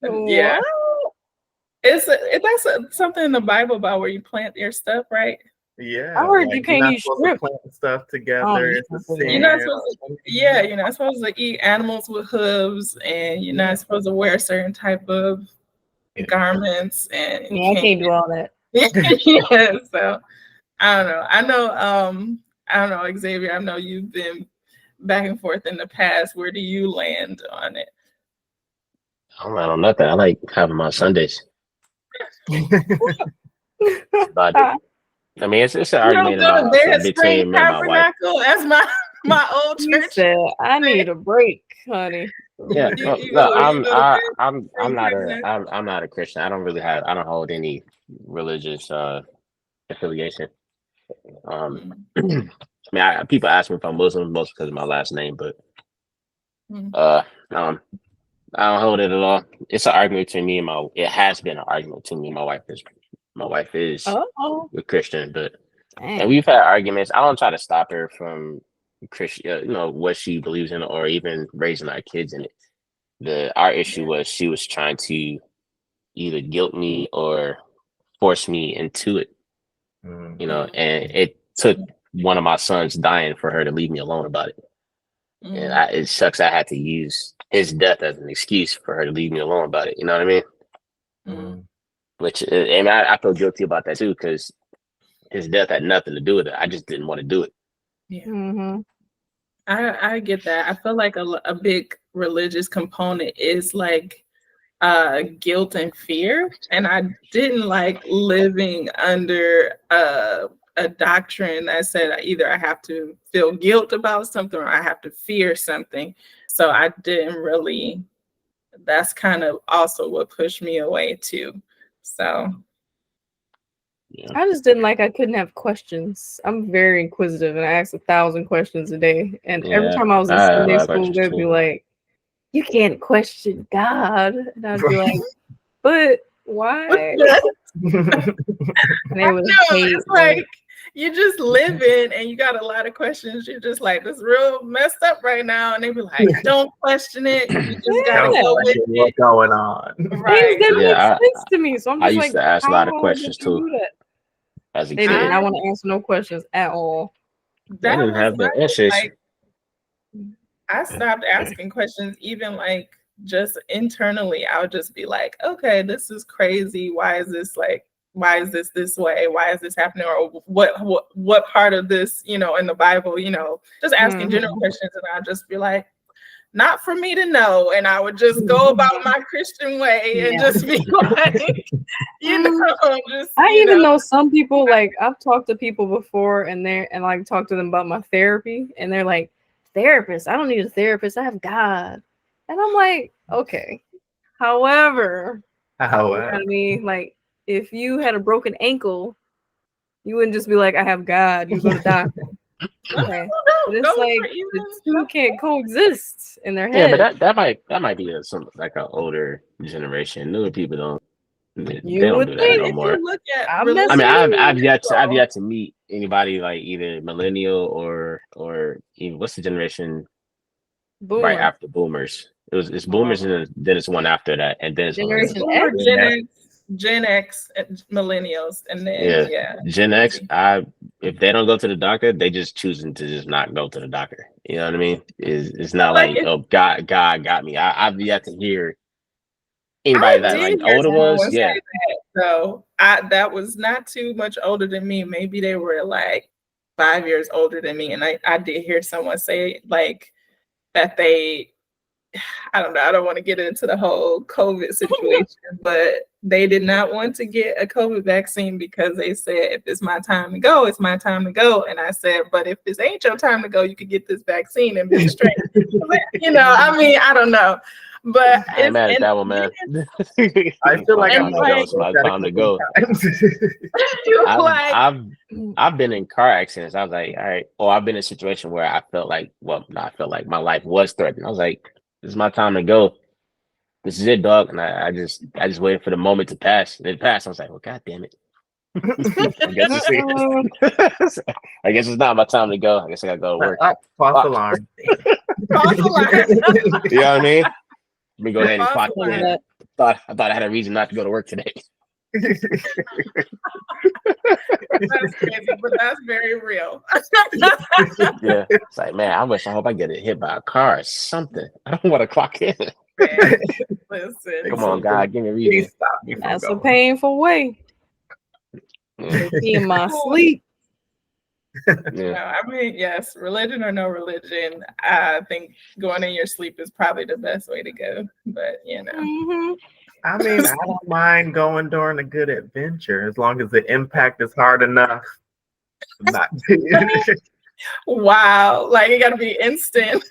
Yeah. That's something in the Bible about where you plant your stuff, right? Yeah. I heard you can't eat shrimp. Plant stuff together. It's a sin. You're not supposed to eat animals with hooves, and you're not supposed to wear certain type of garments. And I can't do all that. Yeah, so I don't know. I don't know, Xavier. I know you've been back and forth in the past. Where do you land on it? I don't know nothing. I like having my Sundays. About it. I mean, it's an argument between me and my wife. That's my old church. Said, I need a break, honey. Yeah, I'm not a Christian. I don't hold any religious affiliation. I mean, people ask me if I'm Muslim, most because of my last name, but I don't hold it at all. It's an argument between me and it has been an argument between me and my wife. My wife is a Christian, but and we've had arguments. I don't try to stop her from Christian, what she believes in, or even raising our kids in it. Our issue was she was trying to either guilt me or force me into it. And it took one of my sons dying for her to leave me alone about it. And it sucks. I had to use his death as an excuse for her to leave me alone about it. You know what I mean? Which, and I feel guilty about that too, because his death had nothing to do with it. I just didn't want to do it. Yeah. I get that. I feel like a big religious component is like guilt and fear, and I didn't like living under a doctrine that said either I have to feel guilt about something or I have to fear something. So I didn't really. That's kind of also what pushed me away too. So I just didn't like I couldn't have questions. I'm very inquisitive and I ask 1,000 questions a day. And every time I was in Sunday school, they'd be like, you can't question God. And I'd be like, but why? And they would hate it's like you just living and you got a lot of questions. You're just like, this real messed up right now. And they'd be like, don't question it. You just gotta go with what's going on. Right. Things didn't make sense to me. So I'm just I used to ask a lot of questions too. As a they kid. didn't. I want to answer no questions at all. They didn't have the answers. Like, I stopped asking questions, even like just internally. I would just be like, okay, this is crazy. Why is this way? Why is this happening? Or what part of this, in the Bible, just asking general questions. And I'll just be like, not for me to know, and I would just go about my Christian way and just be like, you know, just. I even know some people, like I've talked to people before, and like talked to them about my therapy, and they're like, "Therapist? I don't need a therapist. I have God." And I'm like, okay. However, you know what I mean, like if you had a broken ankle, you wouldn't just be like, "I have God." You go to the doctor. Okay, but it's like the two can't coexist in their head. Yeah, but that might be some like an older generation. Newer people don't. They don't would do that think no If more. you look at I'm religion, I mean, I've people- yet to meet anybody like either millennial or even what's the generation Boomer. right after boomers. It's boomers and then it's one after that, and then it's Generation Boomer, X. Gen X, and millennials, and then Gen X. If they don't go to the doctor, they just choosing to just not go to the doctor. You know what I mean? It's not like oh God got me. I've yet to hear anybody that like older was that, so that was not too much older than me. Maybe they were like 5 years older than me, and I did hear someone say like that I don't know, I don't want to get into the whole COVID situation, but they did not want to get a COVID vaccine because they said if it's my time to go, it's my time to go. And I said, but if this ain't your time to go, you could get this vaccine and be straight. You know, I mean, I don't know. But I ain't mad at that one, man. I feel like it's my time to go. I've been in car accidents. I was like, all right. Or I've been in a situation where I felt like, I felt like my life was threatened. I was like, this is my time to go. This is it, dog. And I just waited for the moment to pass. And it passed. I was like, well, God damn it. I guess it's not my time to go. I guess I gotta go to work. False alarm. False alarm. You know what I mean? Let me go ahead and clock in. alarm. I thought I had a reason not to go to work today. That's crazy, but that's very real. Yeah. It's like, man, I hope I get hit by a car or something. I don't want to clock in. Man, listen. Come on, God, give me a reason. That's a painful way. Be in my sleep. Yeah. No, I mean, yes, religion or no religion, I think going in your sleep is probably the best way to go. But you know, Mm-hmm. I mean, I don't mind going during a good adventure as long as the impact is hard enough. Not wow, like it got to be instant.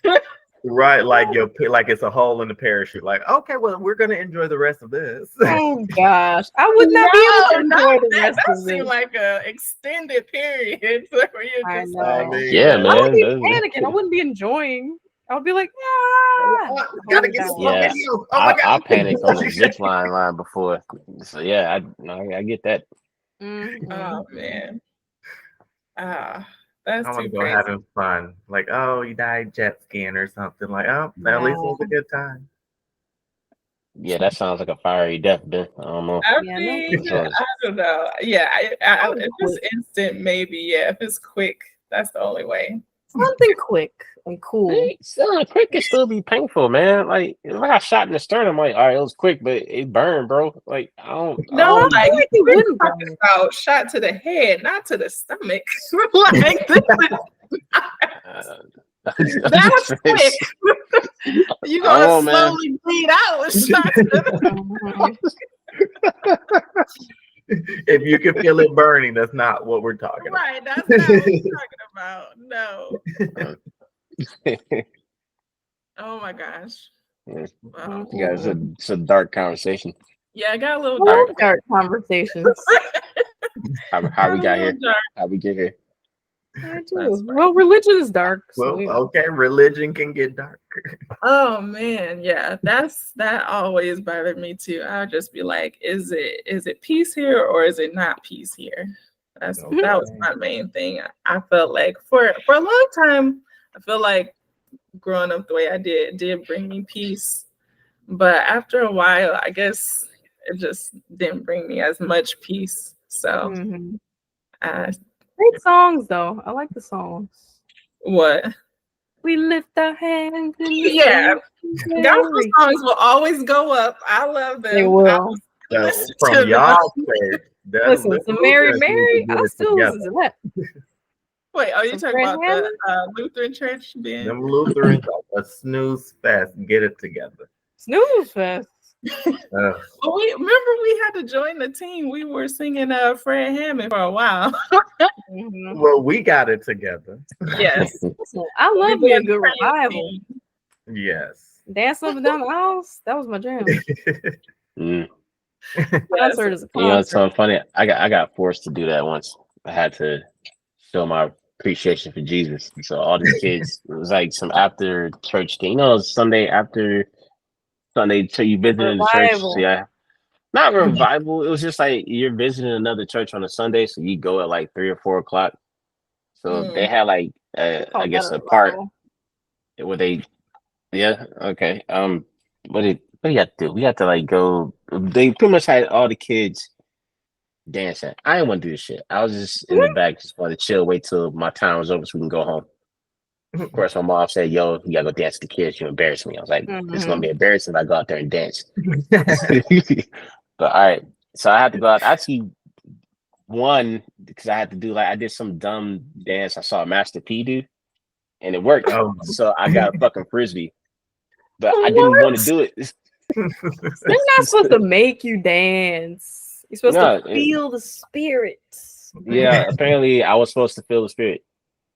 right, like it's a hole in the parachute. Like, okay, well, we're gonna enjoy the rest of this. Oh gosh, I would not be able to enjoy the rest that of seemed it. like a extended period where you're I just know. like, Yeah, I man. would be panicking. I wouldn't be enjoying. I would be like, ah. Gotta get some Yeah. video. Oh my I God. panicked on the zip line before. So yeah, I get that. Mhm. oh man, that's I want too to go crazy. having fun. Like, oh, you died jet skiing or something. Like, oh, at least it was a good time. Yeah, that sounds like a fiery death, Ben. I don't know. I Yeah, mean, no. I don't know. Yeah, I would if it's instant, maybe. Yeah, if it's quick, that's the only way. Something quick and cool. Hey, still, quick can still be painful, man. Like if I got shot in the sternum, like, all right, it was quick, but it burned, bro. Like I don't. No, I like feel like it we're wouldn't talking burn. about shot to the head, not to the stomach. Like this is, that's quick. You're gonna Oh, man. slowly bleed out with shot to the Mhm. If you can feel it burning, that's not what we're talking about. right. That's not what we're talking about. No. Oh my gosh. Yeah. Wow. You guys, it's a dark conversation. Yeah, I got a I little love dark. dark conversations. How we got here? Dark. How we get here? I do. Well, religion is dark. So, Well, you know. okay, religion can get dark. Oh man, yeah, that always bothered me too. I'll just be like, is it peace here or is it not peace here? That was my main thing. I felt like for a long time, I feel like growing up the way I did bring me peace. But after a while, I guess it just didn't bring me as much peace. So Mhm. uh, Great songs, though. I like the songs. what? We lift our hands. In the Yeah, sanctuary. gospel songs will always go up. I love them. They will. So, Listen from to y'all, said, Listen to Mary, Mary. I still listen to that. Wait, are you Some talking Fred about the Hammond? Lutheran church being? Them Lutherans are a snooze fest. Get it together. Snooze fest. Uh, Well, remember we had to join the team. We were singing Fred Hammond for a while. Mhm. well, we got it together. Yes. Listen, I We love were me a the good praise revival. team. Yes. Dance up and down the aisles. That was my jam. Mm. Yes. Concert is a You know, it's concert. something funny. I got forced to do that once. I had to show my appreciation for Jesus. So all these kids, it was like some after church thing. You know, Sunday after Sunday, so you visiting the church. So Revival. yeah, not revival. It was just like you're visiting another church on a Sunday, so you go at like 3 or 4 o'clock. So they had like Call I that guess a a part revival. where they yeah okay what do you have to do? We had to like go. They pretty much had all the kids dancing. I didn't want to do this shit. I was just in the back, just wanted to chill, wait till my time was over so we can go home. Of course, my mom said, "Yo, you gotta go dance with the kids. You embarrass me." I was like, "It's gonna be embarrassing if I go out there and dance." But all right, so I had to go out. Actually, one because I had to do like I did some dumb dance I saw Master P do, and it worked. Oh, So I got a fucking frisbee, but I What? didn't want to do it. They're not supposed to make you dance. You're supposed No, to feel the spirit. yeah, apparently I was supposed to feel the spirit,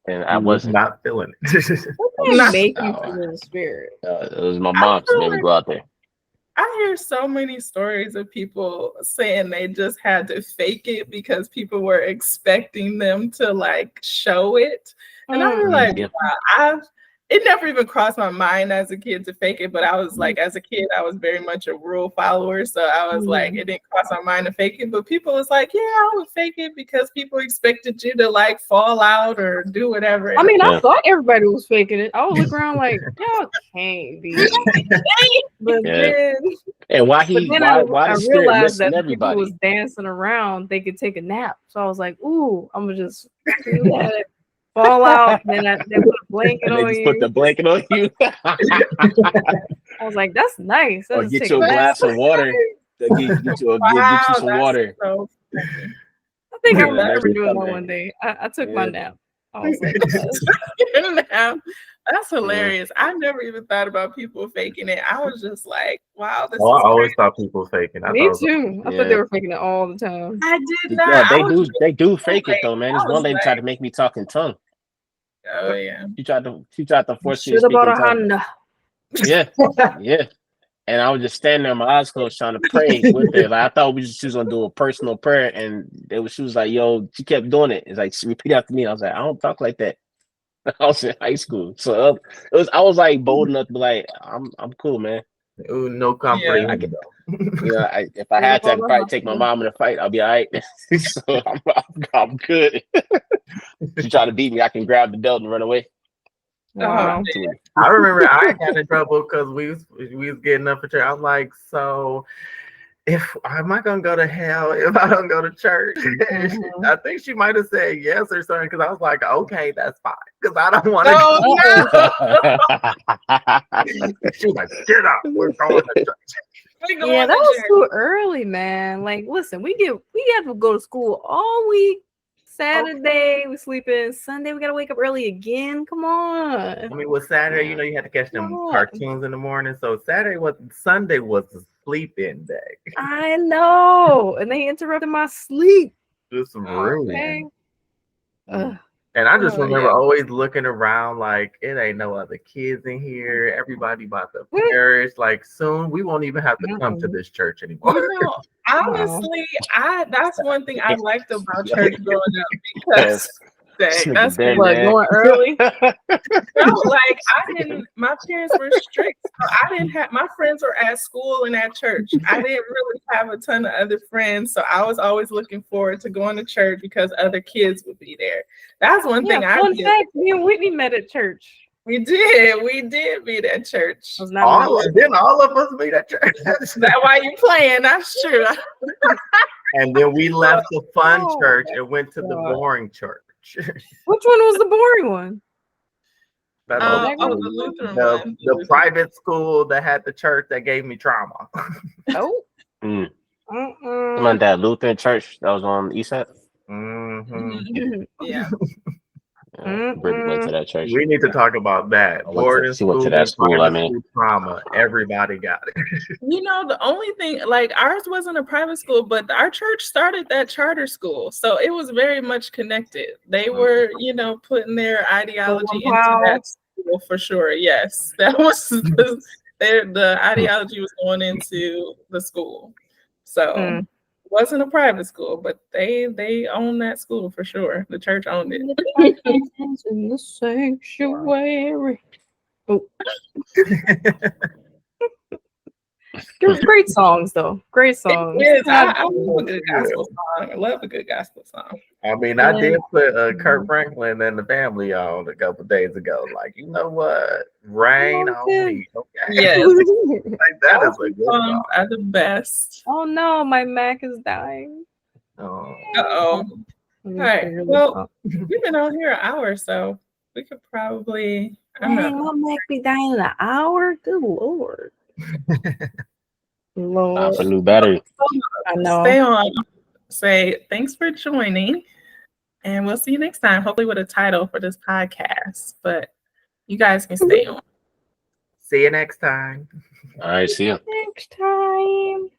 and I was wasn't. not feeling it. They Not- make you No. feel the spirit. It was my I mom who feel made me like- go out there. I hear so many stories of people saying they just had to fake it because people were expecting them to like show it. And I was like, Yeah. wow, it never even crossed my mind as a kid to fake it, but I was like, as a kid, I was very much a rule follower. So I was like, it didn't cross my mind to fake it. But people was like, yeah, I would fake it because people expected you to like fall out or do whatever. I mean, I Yeah. thought everybody was faking it. I would look around like, y'all can't be. But Yeah. then, And why I the spirit realized missing that the people who was everybody? dancing around, they could take a nap. So I was like, ooh, I'm gonna just do that. Fall out, then they put a blanket And they on just you. put the blanket on you. I was like, that's nice. I'll Or just get take you a nap. glass of water. Get you Wow, some that's water. so funny. I think I Yeah, remember that's doing that something. one day. I took my Yeah. nap. I was like, yes. Now, that's hilarious. I never even thought about people faking it. I was just like, wow, this Oh, I is always crazy. thought people faking. I Me thought it was too. I Yeah. thought they were faking it all the time. I did not. Yeah, I was they do fake it like, though, man. I This one was lady tried like, to make me talk in tongue. oh yeah. She tried to force me to Should have speak bought in a tongue. Honda. Yeah, yeah. And I was just standing there, my eyes closed, trying to pray with her. Like I thought she was gonna do a personal prayer, and she was like, "Yo," she kept doing it. It's like repeat after me. I was like, "I don't talk like that." I was in high school, so I was like bold enough to be like, "I'm cool, man." Ooh, no Yeah. comprehension. I could, if I had to, I could probably take my mom in a fight. I'll be all right. So I'm good. She tried to beat me, I can grab the belt and run away. Wow. I remember I got in trouble because we was getting up for church. I was like, so am I gonna go to hell if I don't go to church? I think she might have said yes or something because I was like, okay, that's fine because I don't want to. She was like, get up, we're going to church. Yeah, that was too early, man. Like, listen, we have to go to school all week. Saturday, we sleep in. Sunday, we gotta wake up early again. Come on. I mean, with Saturday, you had to catch them cartoons in the morning. So Sunday was the sleep-in day. I know, and they interrupted my sleep. Just rude. Okay. And I just remember always looking around like it ain't no other kids in here. Everybody about to perish. Like soon we won't even have to come to this church anymore. You know, honestly, that's one thing I liked about church growing up because that's what, going early. My parents were strict, so I didn't have my friends were at school and at church. I didn't really have a ton of other friends, so I was always looking forward to going to church because other kids would be there. That's one thing I did. Fact, me and Whitney met at church. We did meet at church. All of us meet at church. That's why you playing. That's true. And then we left the fun church and went to the boring church. Which one was the boring one? The Lutheran one. The private school that had the church that gave me trauma. Oh. Come on, that Lutheran church that was on the east side. Mm-hmm. Yeah. Brittany went to that church. We need to talk about that. She went to that school. I mean, school trauma. Everybody got it. You know, the only thing, like ours wasn't a private school, but our church started that charter school, so it was very much connected. They were, you know, putting their ideology into that school for sure. Yes, that was the ideology was going into the school. So it wasn't a private school, but they own that school for sure. The church owned it. In the sanctuary. Oh. There was great songs though. Great songs. I love a good gospel song. I love a good gospel song. I mean, I did put Kurt Franklin and the Family on a couple days ago. Like, you know what? Rain on me. Okay. Yes. Like, that is a good song. Are the best. Oh no, my Mac is dying. Oh. All right. Well, we've been on here an hour, so we could probably. Dang, my Mac be dying in an hour? Good Lord. for new battery. I know. Stay on. Say thanks for joining, and we'll see you next time. Hopefully, with a title for this podcast. But you guys can stay on. See you next time. All right, see ya. Next time.